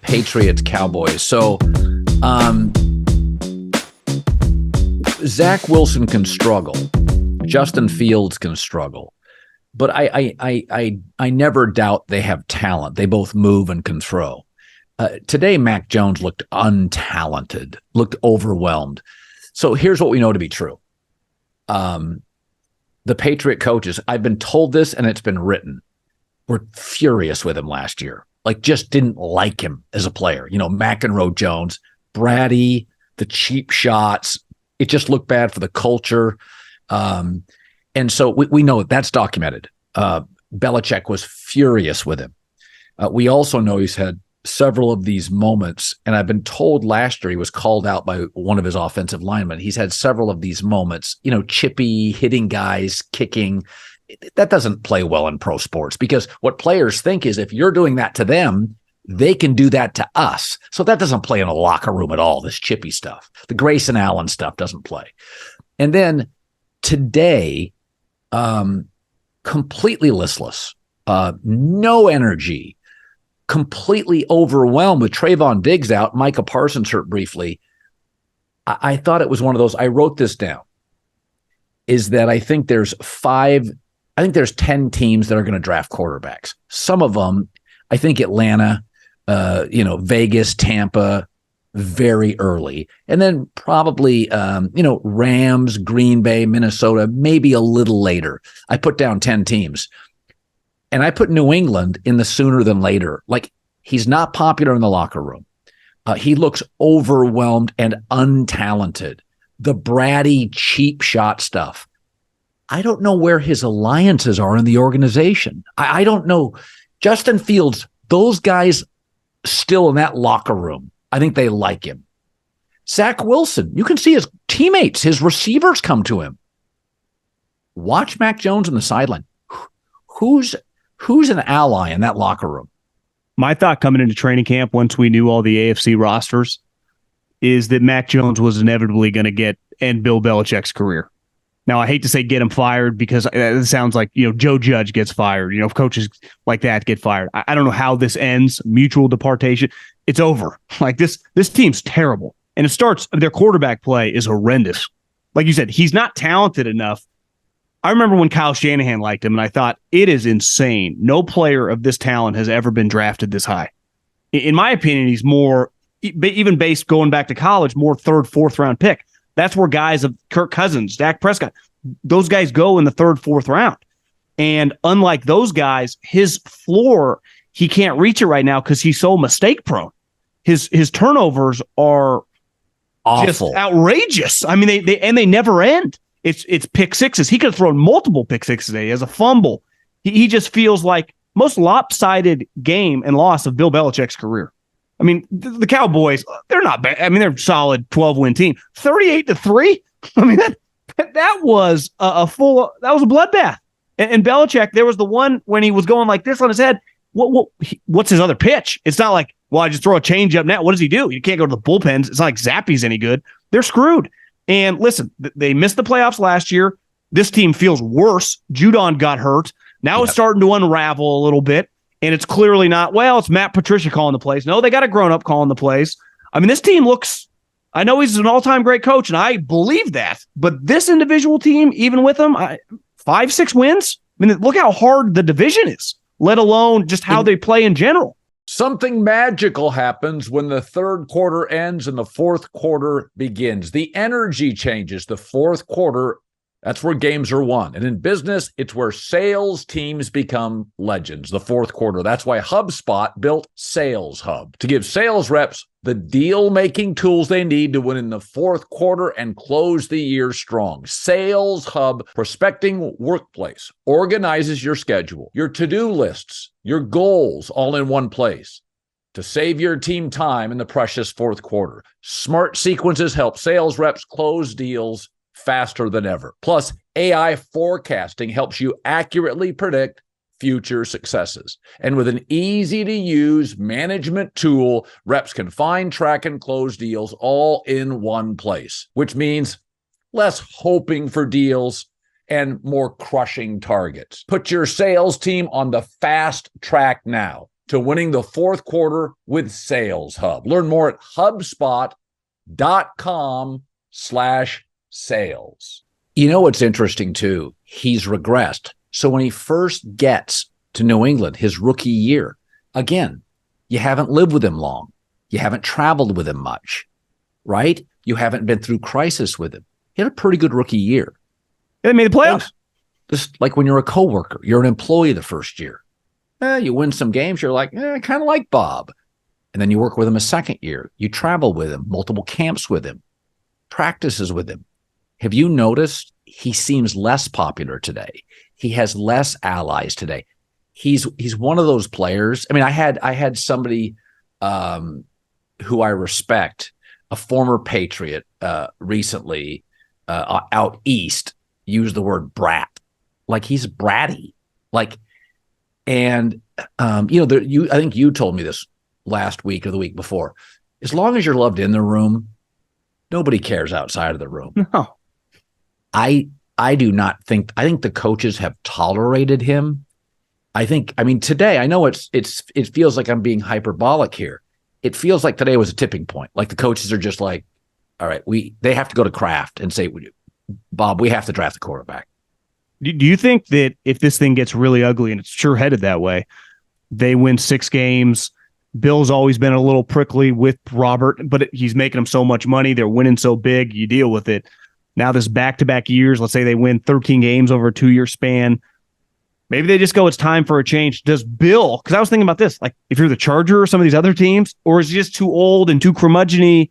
Patriots Cowboys. So Zach Wilson can struggle. Justin Fields can struggle. But I never doubt they have talent. They both move and can throw. Today, Mac Jones looked untalented, looked overwhelmed. So here's what we know to be true. The Patriot coaches, I've been told this and it's been written, were furious with him last year. Like, just didn't like him as a player. You know, McEnroe Jones, bratty, the cheap shots. It just looked bad for the culture. And so we know that's documented. Belichick was furious with him. We also know he's had several of these moments, and I've been told last year he was called out by one of his offensive linemen. He's had several of these moments, you know, chippy, hitting guys, kicking. That doesn't play well in pro sports, because what players think is if you're doing that to them, they can do that to us. So that doesn't play in a locker room at all, this chippy stuff. The Grayson Allen stuff doesn't play. And then today, completely listless, no energy, completely overwhelmed with Trayvon Diggs out, Micah Parsons hurt briefly. I thought it was one of those, I wrote this down, is that I think there's 10 teams that are going to draft quarterbacks. Some of them, I think Atlanta, Vegas, Tampa, very early. And then probably, Rams, Green Bay, Minnesota, maybe a little later. I put down 10 teams. And I put New England in the sooner than later. Like, he's not popular in the locker room. He looks overwhelmed and untalented. The bratty, cheap shot stuff. I don't know where his alliances are in the organization. I don't know. Justin Fields, those guys still in that locker room, I think they like him. Zach Wilson, you can see his teammates, his receivers come to him. Watch Mac Jones on the sideline. Who's an ally in that locker room? My thought coming into training camp, once we knew all the AFC rosters, is that Mac Jones was inevitably going to end Bill Belichick's career. Now, I hate to say get him fired, because it sounds like, Joe Judge gets fired. If coaches like that get fired. I don't know how this ends. Mutual departation. It's over. Like, this team's terrible. And it starts, their quarterback play is horrendous. Like you said, he's not talented enough. I remember when Kyle Shanahan liked him, and I thought, it is insane. No player of this talent has ever been drafted this high. In my opinion, he's more, even based going back to college, more third, fourth round pick. That's where guys of Kirk Cousins, Dak Prescott, those guys go in the third, fourth round. And unlike those guys, his floor, he can't reach it right now because he's so mistake prone. His turnovers are awful, just outrageous. I mean, they never end. It's pick sixes. He could have thrown multiple pick sixes today. He has a fumble. He just feels like most lopsided game and loss of Bill Belichick's career. I mean, the Cowboys, they're not bad. I mean, they're a solid 12-win team. 38-3. I mean, that was a bloodbath. And Belichick, there was the one when he was going like this on his head. What's his other pitch? It's not like, well, I just throw a change up now. What does he do? You can't go to the bullpens. It's not like Zappy's any good. They're screwed. And listen, they missed the playoffs last year. This team feels worse. Judon got hurt. Now It's starting to unravel a little bit. And it's clearly not, well, it's Matt Patricia calling the plays. No, they got a grown-up calling the plays. I mean, this team looks, I know he's an all-time great coach, and I believe that. But this individual team, even with him, 5-6 wins? I mean, look how hard the division is, let alone just how they play in general. Something magical happens when the third quarter ends and the fourth quarter begins. The energy changes. The fourth quarter, that's where games are won. And in business, it's where sales teams become legends. The fourth quarter. That's why HubSpot built Sales Hub, to give sales reps the deal-making tools they need to win in the fourth quarter and close the year strong. Sales Hub, prospecting workplace, organizes your schedule, your to-do lists, your goals, all in one place to save your team time in the precious fourth quarter. Smart sequences help sales reps close deals faster than ever. Plus, AI forecasting helps you accurately predict future successes. And with an easy-to-use management tool, reps can find, track, and close deals all in one place, which means less hoping for deals and more crushing targets. Put your sales team on the fast track now. to winning the fourth quarter with Sales Hub. Learn more at HubSpot.com/sales. You know what's interesting too? He's regressed. So when he first gets to New England, his rookie year, again, you haven't lived with him long. You haven't traveled with him much, right? You haven't been through crisis with him. He had a pretty good rookie year. They made the playoffs. Just like when you're a coworker, you're an employee the first year. You win some games, you're like, I kind of like Bob. And then you work with him a second year. You travel with him, multiple camps with him, practices with him. Have you noticed he seems less popular today? He has less allies today. He's one of those players. I mean, I had somebody who I respect, a former Patriot, recently out east, use the word brat. Like he's bratty. Like, and I think you told me this last week or the week before. As long as you're loved in the room, nobody cares outside of the room. No. I do not think. I think the coaches have tolerated him. Today, I know it feels like I'm being hyperbolic here. It feels like today was a tipping point. Like the coaches are just like, all right, they have to go to Kraft and say, Bob, we have to draft the quarterback. Do you think that if this thing gets really ugly, and it's sure headed that way, they win 6 games? Bill's always been a little prickly with Robert, but he's making them so much money. They're winning so big. You deal with it. Now this back-to-back years, let's say they win 13 games over a 2-year span. Maybe they just go, it's time for a change. Does Bill, because I was thinking about this, like if you're the Charger or some of these other teams, or is he just too old and too curmudgeon-y?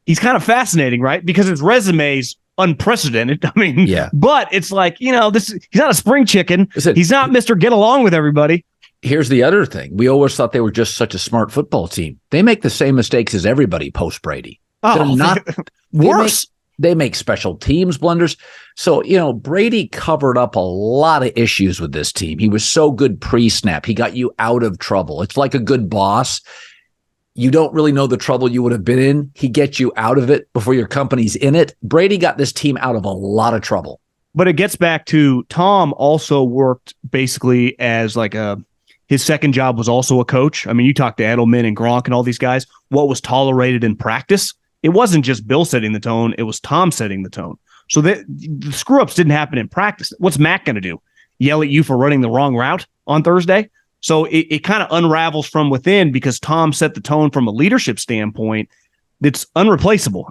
He's kind of fascinating, right? Because his resume's unprecedented. I mean, yeah. But it's like, he's not a spring chicken. He's not Mr. Get Along with everybody. Here's the other thing. We always thought they were just such a smart football team. They make the same mistakes as everybody post Brady. They're not worse. They make special teams blunders. So, Brady covered up a lot of issues with this team. He was so good pre-snap. He got you out of trouble. It's like a good boss. You don't really know the trouble you would have been in. He gets you out of it before your company's in it. Brady got this team out of a lot of trouble. But it gets back to Tom also worked basically as like his second job was also a coach. I mean, you talk to Edelman and Gronk and all these guys, what was tolerated in practice. It wasn't just Bill setting the tone. It was Tom setting the tone. So the screw-ups didn't happen in practice. What's Mac going to do? Yell at you for running the wrong route on Thursday? So it kind of unravels from within because Tom set the tone from a leadership standpoint that's unreplaceable.